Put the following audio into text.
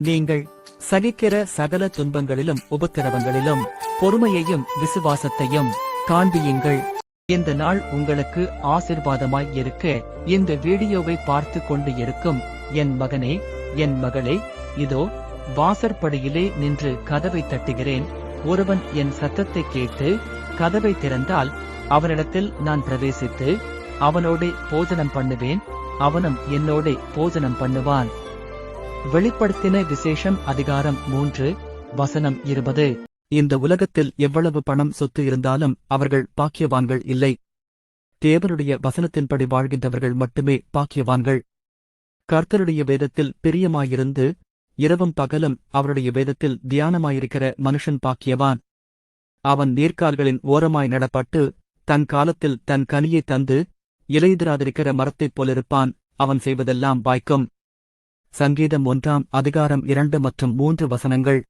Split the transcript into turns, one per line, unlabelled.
நீங்கள் சகிக்கிற சகல துன்பங்களிலும் உபத்திரவங்களிலும் பொறுமையையும் விசுவாசத்தையும் காண்பியுங்கள். இந்த நாள் உங்களுக்கு ஆசீர்வாதமாய் இருக்க இந்த வீடியோவை பார்த்து கொண்டு இருக்கும் என் மகனே, என் மகளே, இதோ வாசற்படியிலே நின்று கதவை தட்டுகிறேன். ஒருவன் என் சத்தத்தை கேட்டு கதவை திறந்தால் அவனிடத்தில் நான் பிரவேசித்து அவனோடே போஜனம் பண்ணுவேன், அவனும் என்னோடே போஜனம் பண்ணுவான். வெளிப்படுத்தின விசேஷம் அதிகாரம் 3 வசனம் 20. இந்த உலகத்தில் எவ்வளவு பணம் சொத்து இருந்தாலும் அவர்கள் பாக்கியவான்கள் இல்லை. தேவனுடைய வசனத்தின்படி வாழ்கின்றவர்கள் மட்டுமே பாக்கியவான்கள். கர்த்தருடைய வேதத்தில் பிரியமாயிருந்து இரவும் பகலும் அவருடைய வேதத்தில் தியானமாயிருக்கிற மனுஷன் பாக்கியவான். அவன் நீர்க்கால்களின் ஓரமாய் நடப்பட்டு தன் காலத்தில் தன் கனியை தந்து இலையுதிராதிருக்கிற மரத்தைப் போலிருப்பான். அவன் செய்வதெல்லாம் வாய்க்கும். சங்கீதம் 1 அதிகாரம் 2 மற்றும் 3 வசனங்கள்.